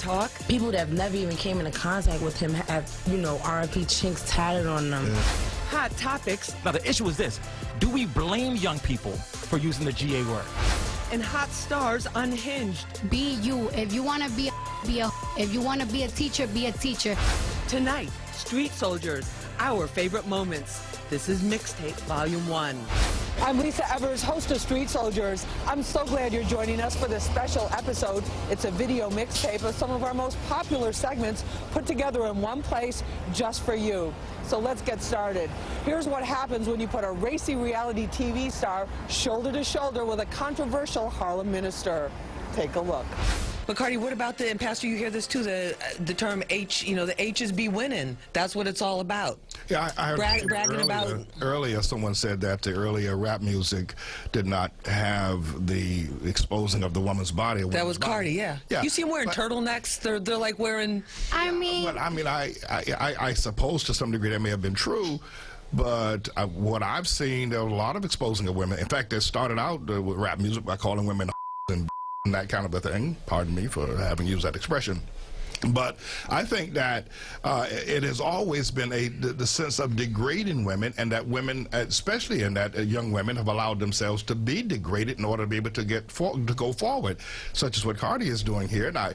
talk? People that have never even came into contact with him have, you know, R.I.P. Chinx tatted on them. Yeah. Hot topics. Now, the issue is this. Do we blame young people for using the GA word? And hot stars unhinged. Be you. If you want to be a. If you want to be a teacher, be a teacher. Tonight, Street Soldiers, our favorite moments. This is Mixtape Volume 1. I'm Lisa Evers, host of Street Soldiers. I'm so glad you're joining us for this special episode. It's a video mixtape of some of our most popular segments put together in one place just for you. So let's get started. Here's what happens when you put a racy reality TV star shoulder to shoulder with a controversial Harlem minister. Take a look. But Cardi, what about and Pastor, you hear this too, the term H, you know, the H's be winning. That's what it's all about. Yeah, I heard bragging earlier someone said that the earlier rap music did not have the exposing of the woman's body. That was Cardi, yeah. You see them wearing turtlenecks. They're like wearing. I suppose to some degree that may have been true. But what I've seen, there was a lot of exposing of women. In fact, they started out with rap music by calling women and that kind of a thing. Pardon me for having used that expression. But I think that it has always been the sense of degrading women, and that women, especially in that young women, have allowed themselves to be degraded in order to be able to go forward, such as what Cardi is doing here. And I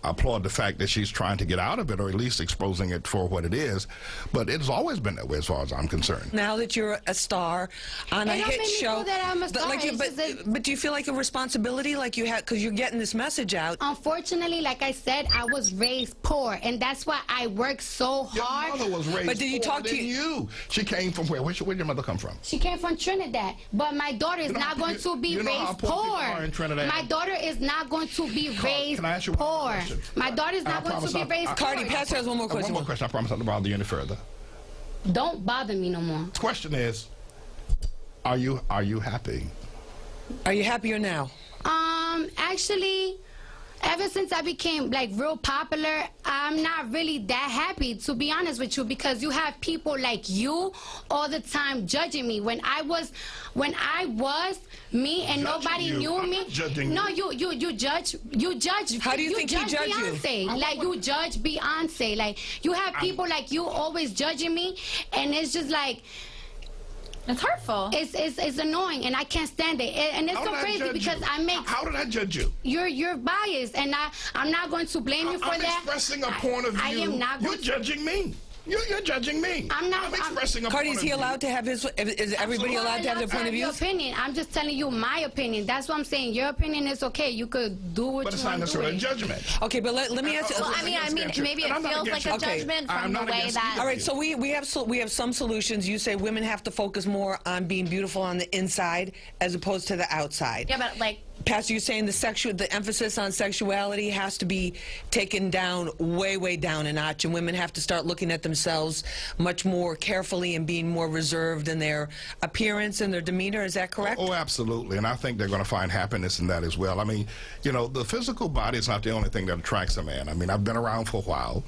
applaud the fact that she's trying to get out of it, or at least exposing it for what it is. But it's always been that way, as far as I'm concerned. Now that you're a star on a hit show, but do you feel like a responsibility, like you have, because you're getting this message out? Unfortunately, like I said, I was raised poor, and that's why I work so hard. Your mother was raised but did you talk to you? She came from where? Where did your mother come from? She came from Trinidad, but my daughter is not going to be raised poor. My daughter is not going to be raised poor. My daughter is not going to be raised poor. Cardi, Pastor has one more question. One more question. I promise not to bother you any further. Don't bother me no more. The question is, are you happy? Are you happier now? Actually, ever since I became like real popular, I'm not really that happy, to be honest with you, because you have people like you all the time judging me. When I was me and nobody knew me. No, you judge. How do you think he judged Beyonce. You? Like you judge Beyonce. Like you have people like you always judging me, and it's just like. It's hurtful. It's annoying, and I can't stand it. And it's so crazy because I make. How did I judge you? You're biased, and I'm not going to blame you for that. I'm expressing a point of view. I am not. You're judging me. You're judging me. I'm expressing a Cardi, point is he allowed to have his? Is everybody allowed to have their point of view? Your opinion. I'm just telling you my opinion. That's what I'm saying. Your opinion is okay. You could do what you want to do. But it's not necessarily a judgment. Okay, but let me ask you. Well, I mean, maybe it feels like a judgment from the way that. All right, so we have some solutions. You say women have to focus more on being beautiful on the inside as opposed to the outside. Yeah, but like. Pastor, you're saying the emphasis on sexuality has to be taken down, way down a notch, and women have to start looking at themselves much more carefully and being more reserved in their appearance and their demeanor. Is that correct? Oh, absolutely. And I think they're going to find happiness in that as well. I mean, you know, the physical body is not the only thing that attracts a man. I mean, I've been around for a while.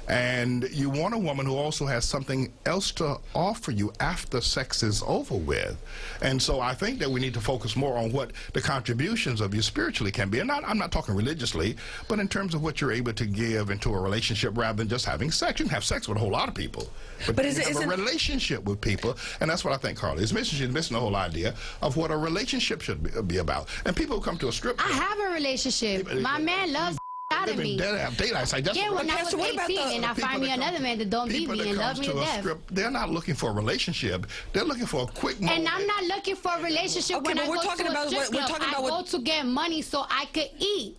And you want a woman who also has something else to offer you after sex is over with. And so I think that we need to focus more on what the contributions of you spiritually can be. And I'm not talking religiously, but in terms of what you're able to give into a relationship rather than just having sex. You can have sex with a whole lot of people, but you have a relationship with people. And that's what I think Carly is missing. She's missing the whole idea of what a relationship should be about. And people who come to a strip club. I have a relationship. My man loves out of me. Yeah, when I was 18 and I find me another man that don't beat me and love me to death. They're not looking for a relationship. They're looking for a quick moment. And I'm not looking for a relationship. Okay, when I go to a strip club, I go to get money so I could eat.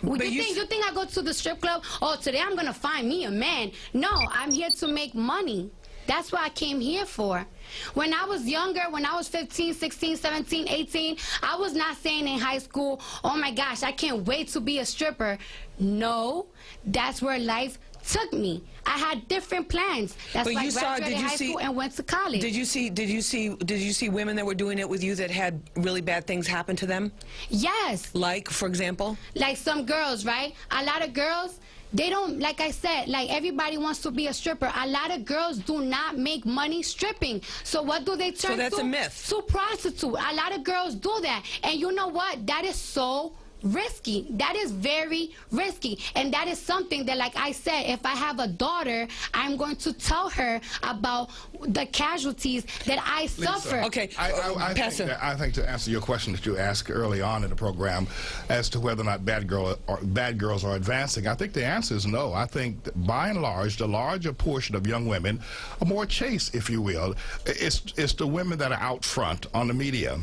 You think I go to the strip club, oh, today I'm going to find me a man. No, I'm here to make money. That's what I came here for. When I was younger, when I was 15, 16, 17, 18, I was not saying in high school, oh my gosh, I can't wait to be a stripper. No, that's where life took me. I had different plans. That's why I graduated high school and went to college. Did you see women that were doing it with you that had really bad things happen to them? Yes. Like, for example? Like some girls, right? A lot of girls, they don't, like I said, like everybody wants to be a stripper. A lot of girls do not make money stripping. So what do they turn to? So that's a myth. To prostitute. A lot of girls do that. And you know what? That is so risky. That is very risky. And that is something that, like I said, if I have a daughter, I'm going to tell her about the casualties that I suffer. Okay, I think to answer your question that you asked early on in the program as to whether or not bad girls are advancing, I think the answer is no. I think that by and large, the larger portion of young women are more chaste, if you will. It's the women that are out front on the media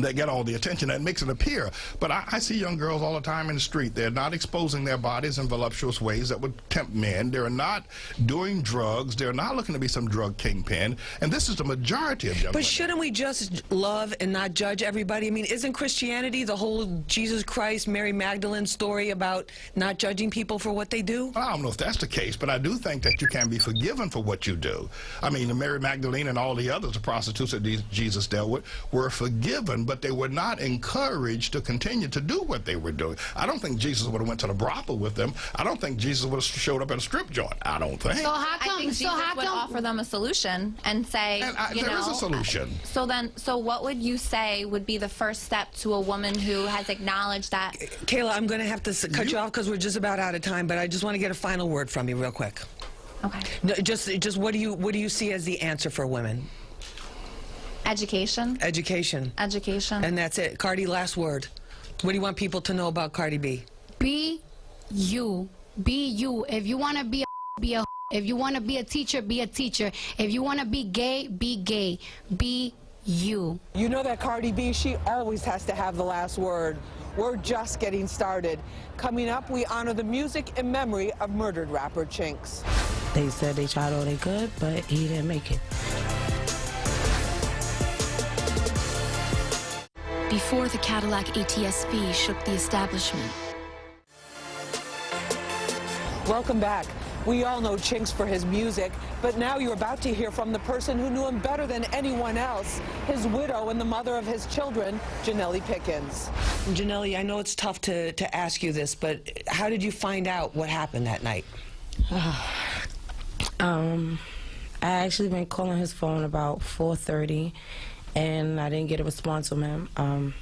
that get all the attention. That makes it appear. But I see young girls all the time in the street. They're not exposing their bodies in voluptuous ways that would tempt men. They're not doing drugs. They're not looking to be some drug kingpin. And this is the majority of young women. But shouldn't we just love and not judge everybody? I mean, isn't Christianity the whole Jesus Christ, Mary Magdalene story about not judging people for what they do? I don't know if that's the case, but I do think that you can be forgiven for what you do. I mean, Mary Magdalene and all the others, the prostitutes that Jesus dealt with, were forgiven, but they were not encouraged to continue to do what they were doing. I don't think Jesus would have went to the brothel with them. I don't think Jesus would have showed up at a strip joint. I don't think. So how come? I think Jesus would offer them a solution and say, there is a solution. So what would you say would be the first step to a woman who has acknowledged that? Kayla, I'm going to have to cut you off because we're just about out of time, but I just want to get a final word from you real quick. Okay. Just what do you see as the answer for women? Education. Education. Education. And that's it. Cardi, last word. What do you want people to know about Cardi B? Be you. Be you. If you want to be a if you want to be a teacher, be a teacher. If you want to be gay, be gay. Be you. You know that Cardi B, she always has to have the last word. We're just getting started. Coming up, we honor the music and memory of murdered rapper Chinx. They said they tried all they could, but he didn't make it. Before the Cadillac ATS-V shook the establishment. Welcome back. We all know Chinx for his music, but now you're about to hear from the person who knew him better than anyone else, his widow and the mother of his children, Janelle Pickens. Janelle, I know it's tough to ask you this, but how did you find out what happened that night? I actually been calling his phone about 4:30. And I didn't get a response from him.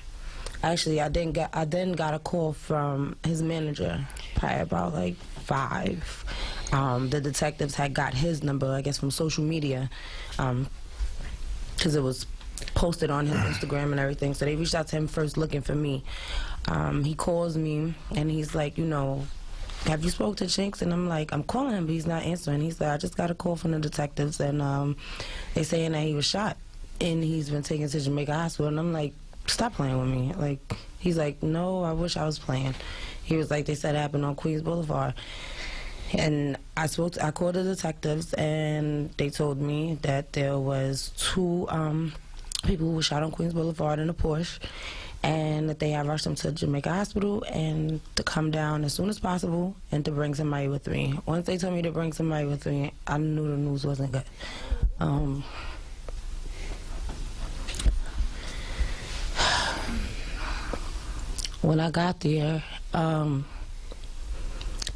Actually, I then got a call from his manager, probably about like 5. The detectives had got his number, I guess, from social media, because it was posted on his Instagram and everything. So they reached out to him first looking for me. He calls me and he's like, you know, have you spoke to Chinx? And I'm like, I'm calling him, but he's not answering. He's like, I just got a call from the detectives and they saying that he was shot. And he's been taken to Jamaica Hospital, and I'm like, stop playing with me. Like, he's like, no, I wish I was playing. He was like, they said it happened on Queens Boulevard. And I called the detectives, and they told me that there was 2 people who were shot on Queens Boulevard in a Porsche, and that they had rushed them to Jamaica Hospital, and to come down as soon as possible, and to bring somebody with me. Once they told me to bring somebody with me, I knew the news wasn't good. When I got there,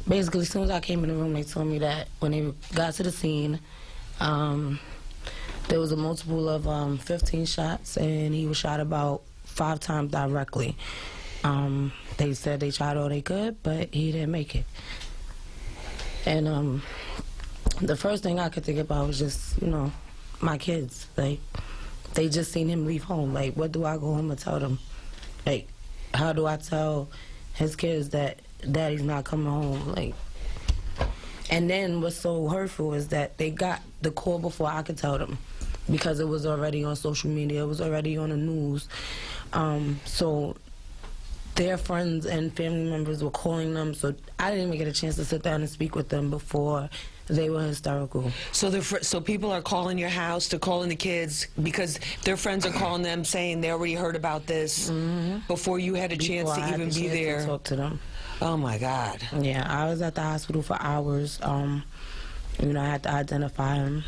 basically as soon as I came in the room, they told me that when they got to the scene, there was a multiple of 15 shots, and he was shot about 5 times directly. They said they tried all they could, but he didn't make it. And the first thing I could think about was just, you know, my kids. Like, they just seen him leave home. Like, what do I go home and tell them? Like, how do I tell his kids that daddy's not coming home? Like, and then what's so hurtful is that they got the call before I could tell them, because it was already on social media, it was already on the news. So their friends and family members were calling them, so I didn't even get a chance to sit down and speak with them before they were hysterical. So people are calling your house, they're calling the kids because their friends are calling them saying they already heard about this before you had a chance to even be there. To talk to them. Oh my God. Yeah, I was at the hospital for hours. You know, I had to identify him.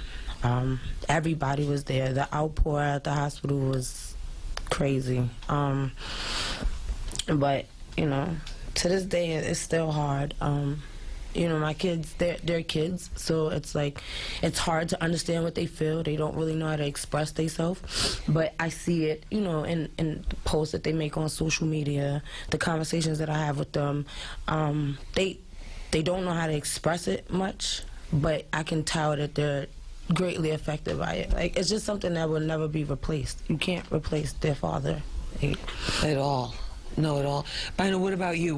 Everybody was there. The outpour at the hospital was crazy. But, you know, to this day, it's still hard. you know, my kids, they're kids, so it's like, it's hard to understand what they feel. They don't really know how to express themselves, but I see it, you know, in the posts that they make on social media, the conversations that I have with them. They don't know how to express it much, but I can tell that they're greatly affected by it. Like, it's just something that will never be replaced. You can't replace their father. At all. No, at all. Bino, what about you?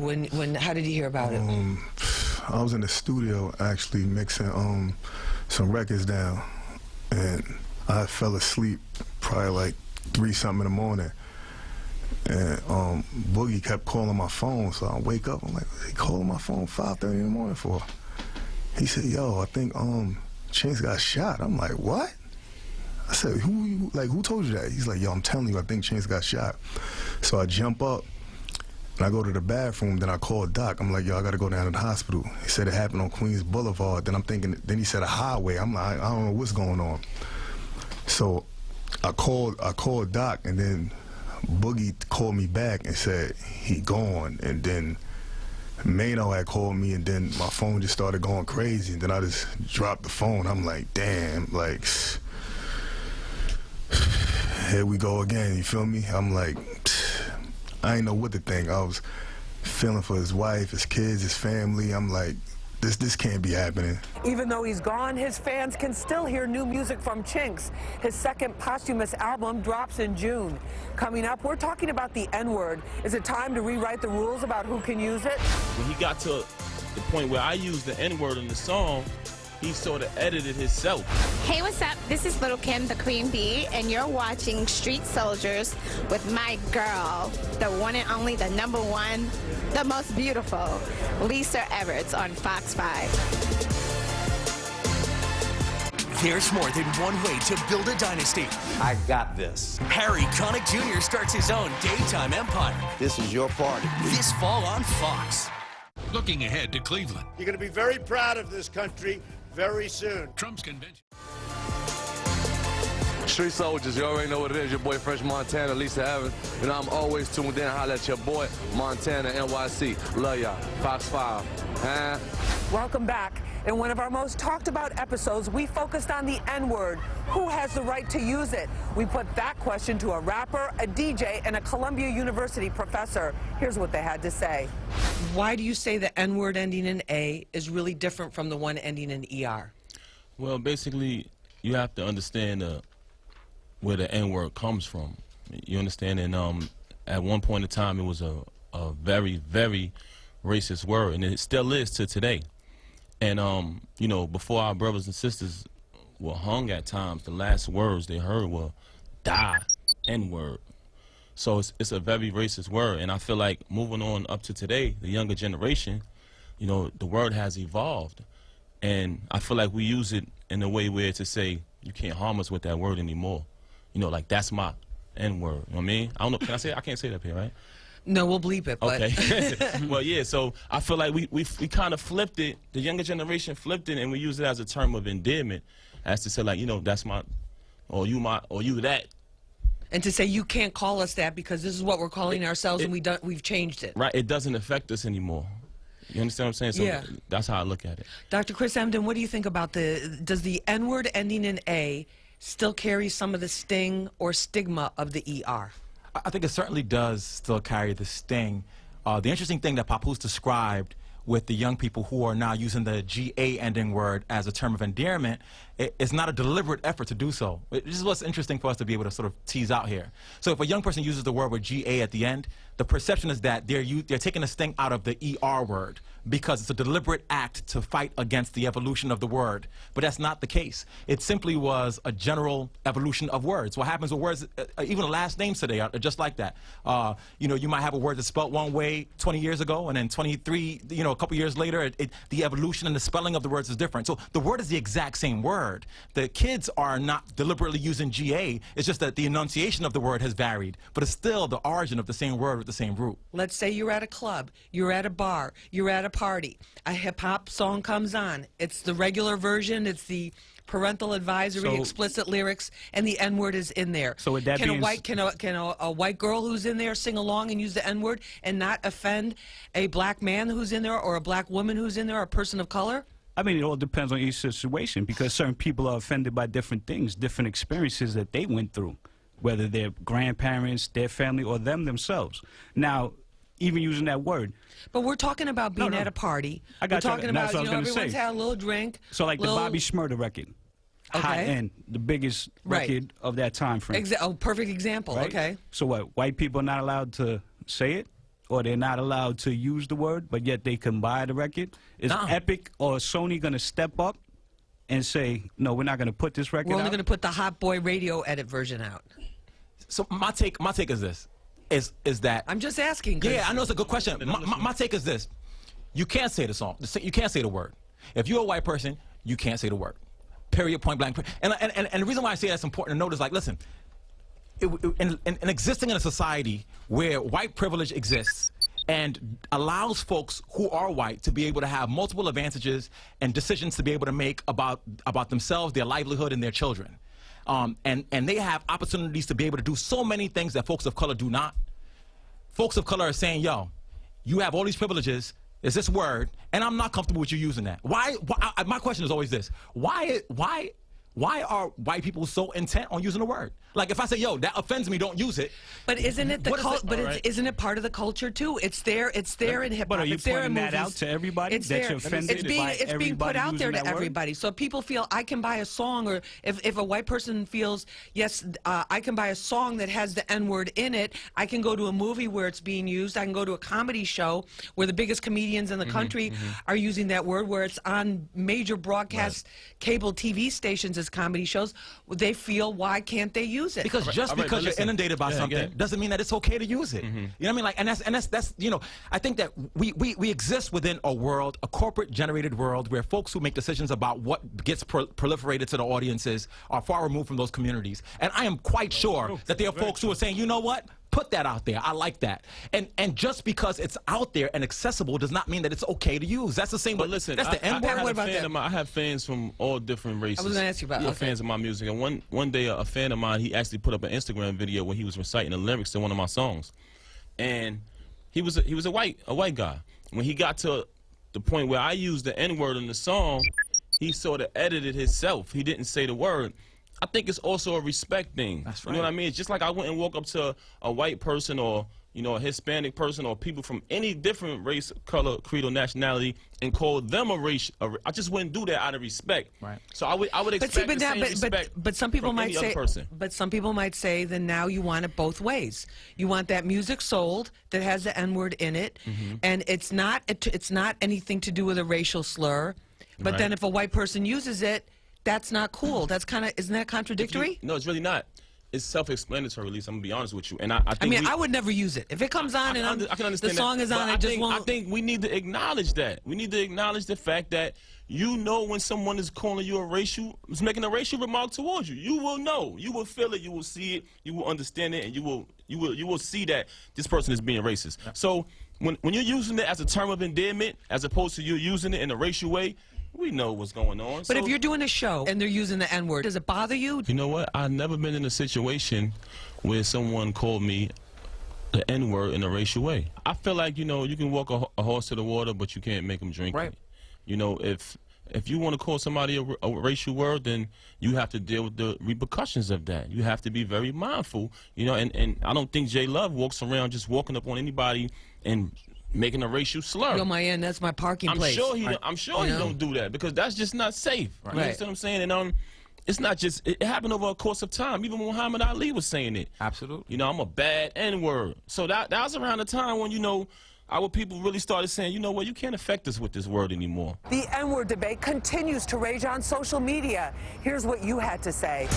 How did you hear about it? I was in the studio actually mixing some records down, and I fell asleep probably like 3-something in the morning. And Boogie kept calling my phone, so I wake up. I'm like, he calling my phone 5:30 in the morning for? He said, "Yo, I think Chinx got shot." I'm like, "What?" I said, who told you that? He's like, "Yo, I'm telling you, I think Chinx got shot." So I jump up and I go to the bathroom. Then I call Doc. I'm like, "Yo, I got to go down to the hospital." He said it happened on Queens Boulevard. Then I'm thinking. Then he said a highway. I'm like, I don't know what's going on. So I called Doc, and then Boogie called me back and said he gone. And then Mano had called me, and then my phone just started going crazy. And then I just dropped the phone. I'm like, damn, like, here we go again, you feel me? I'm like, I ain't know what to think. I was feeling for his wife, his kids, his family. I'm like, this can't be happening. Even though he's gone, his fans can still hear new music from Chinx. His second posthumous album drops in June. Coming up, we're talking about the N-word. Is it time to rewrite the rules about who can use it? When he got to the point where I used the N-word in the song, he sort of edited himself. Hey, what's up? This is Little Kim, the Queen Bee, and you're watching Street Soldiers with my girl, the one and only, the #1, the most beautiful, Lisa Everts on Fox 5. There's more than one way to build a dynasty. I got this. Harry Connick Jr. starts his own daytime empire. This is your party. This fall on Fox. Looking ahead to Cleveland. You're going to be very proud of this country very soon. Trump's convention. Street Soldiers, you already know what it is. Your boy Fresh Montana, Lisa Evans. You know, I'm always tuned in. Holla at your boy, Montana, NYC. Love y'all. Fox 5. Welcome back. In one of our most talked about episodes, we focused on the N-word. Who has the right to use it? We put that question to a rapper, a DJ, and a Columbia University professor. Here's what they had to say. Why do you say the N-word ending in A is really different from the one ending in ER? Well, basically, you have to understand where the N-word comes from. You understand? And at one point in time, it was a very, very racist word, and it still is to today. And, you know, before our brothers and sisters were hung at times, the last words they heard were, die, N-word. So it's a very racist word. And I feel like moving on up to today, the younger generation, you know, the word has evolved. And I feel like we use it in a way where to say, you can't harm us with that word anymore. You know, like, that's my N-word. You know what I mean? I don't know. Can I say it? I can't say that up here, right? No, we'll bleep it. But. Okay. Well, yeah, so I feel like we kind of flipped it. The younger generation flipped it, and we use it as a term of endearment, as to say, like, you know, that's my, or you that. And to say you can't call us that because this is what we're calling ourselves, and we've changed it. Right. It doesn't affect us anymore. You understand what I'm saying? So yeah. That's how I look at it. Dr. Chris Emden, what do you think about does the N-word ending in A still carry some of the sting or stigma of the ER? I think it certainly does still carry the sting. The interesting thing that Papoose described with the young people who are now using the GA ending word as a term of endearment, it's not a deliberate effort to do so. This is what's interesting for us to be able to sort of tease out here. So if a young person uses the word with GA at the end, the perception is that they're taking the sting out of the ER word because it's a deliberate act to fight against the evolution of the word. But that's not the case. It simply was a general evolution of words. What happens with words, even the last names today are just like that. You know, you might have a word that's spelled one way 20 years ago, and then 23, you know, a couple years later, the evolution and the spelling of the words is different. So the word is the exact same word. The kids are not deliberately using GA. It's just that the enunciation of the word has varied, but it's still the origin of the same word with the same root. Let's say you're at a club, you're at a bar, you're at a party, a hip-hop song comes on. It's the regular version, it's the parental advisory, explicit lyrics, and the N-word is in there. So would that can be a white girl who's in there sing along and use the N-word and not offend a black man who's in there, or a black woman who's in there, or a person of color? I mean, it all depends on each situation, because certain people are offended by different things, different experiences that they went through, whether their grandparents, their family, or them themselves. Now, even using that word. But we're talking about being at a party. I got we're talking about, you know, everyone's say. had a little drink. So like the Bobby Shmurda record. Okay. High End, the biggest record of that time frame. Perfect example, right? Okay. So what, white people are not allowed to say it? Or they're not allowed to use the word, but yet they can buy the record? Is Epic or Sony going to step up and say, no, we're not going to put this record out? We're only going to put the Hot Boy Radio edit version out. So my take is this. Is that I'm just asking. Yeah, I know it's a good question. My take is this: you can't say the song. You can't say the word. If you're a white person, you can't say the word. Period. Point blank. And the reason why I say that's important to note is, like, listen, in existing in a society where white privilege exists and allows folks who are white to be able to have multiple advantages and decisions to be able to make about themselves, their livelihood, and their children. And they have opportunities to be able to do so many things that folks of color do not. Folks of color are saying, yo, you have all these privileges, there's this word, and I'm not comfortable with you using that. Why my question is always this: why are white people so intent on using the word? Like, if I say, yo, that offends me, don't use it. But isn't it isn't it part of the culture too? It's there in hip hop. But are you it's there in pointing that movies. out to everybody? It's that there. You're offended It's being put out there to everybody. Word? So people feel I can buy a song, or if a white person feels, yes, I can buy a song that has the N-word in it. I can go to a movie where it's being used. I can go to a comedy show where the biggest comedians in the country are using that word, where it's on major broadcast cable TV stations as comedy shows. They feel, why can't they use it? Because because you're inundated by something doesn't mean that it's okay to use it. You know what I mean? Like, and that's you know, I think that we exist within a world, a corporate generated world, where folks who make decisions about what gets proliferated to the audiences are far removed from those communities. And I am quite sure that there are folks who are saying, you know what? Put that out there. I like that. And just because it's out there and accessible does not mean that it's okay to use. That's the same. But listen, that's the N-word. What about that? I have fans from all different races. I was going to ask you about that. Fans of my music. And one day, a fan of mine, he actually put up an Instagram video where he was reciting the lyrics to one of my songs. And he was a white guy. When he got to the point where I used the N-word in the song, he sort of edited himself. He didn't say the word. I think it's also a respect thing. That's right. You know what I mean? It's just like I went and walk up to a white person, or, you know, a Hispanic person, or people from any different race, color, creed, or nationality, and call them a race. I just wouldn't do that out of respect. Right. So I would expect the same respect but some people from might any say, other person. but some people might say, then now you want it both ways. You want that music sold that has the N-word in it, and it's not anything to do with a racial slur. But then if a white person uses it, that's not cool. That's kind of, isn't that contradictory? No, it's really not. It's self-explanatory, at least. I'm gonna be honest with you. And I mean, I would never use it. If it comes on and I can understand the song that, is on, I just won't. I think we need to acknowledge that. We need to acknowledge the fact that, you know, when someone is calling you is making a racial remark towards you, you will know. You will feel it. You will see it. You will understand it, and you will see that this person is being racist. Yeah. So when you're using it as a term of endearment, as opposed to you using it in a racial way, we know what's going on. But if you're doing a show and they're using the N-word, does it bother you? You know what? I've never been in a situation where someone called me the N-word in a racial way. I feel like, you know, you can walk a horse to the water, but you can't make them drink it. You know, if you want to call somebody a racial word, then you have to deal with the repercussions of that. You have to be very mindful, you know, and I don't think J Love walks around just walking up on anybody and making a racial slur. Yo, my end, that's my parking place. I'm sure he don't do that, because that's just not safe. Right. You understand what I'm saying? And it's not just, it happened over a course of time. Even Muhammad Ali was saying it. Absolutely. You know, I'm a bad N-word. So that was around the time when, you know, our people really started saying, you know what, you can't affect us with this word anymore. The N-word debate continues to rage on social media. Here's what you had to say.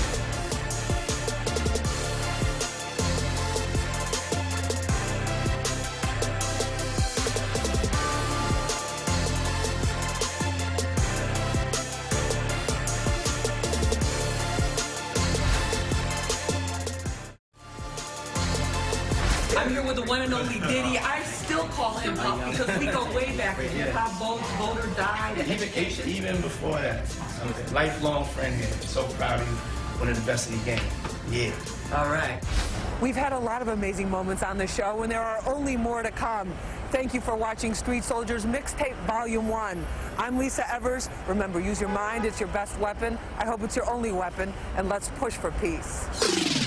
I'm here with the one and only Diddy. I still still call him up because we go way back. The hip hop voter died. Even before that, I was a lifelong friend here. So proud of you. One of the best in the game. Yeah. All right. We've had a lot of amazing moments on the show, and there are only more to come. Thank you for watching Street Soldiers Mixtape Volume 1. I'm Lisa Evers. Remember, use your mind. It's your best weapon. I hope it's your only weapon, and let's push for peace.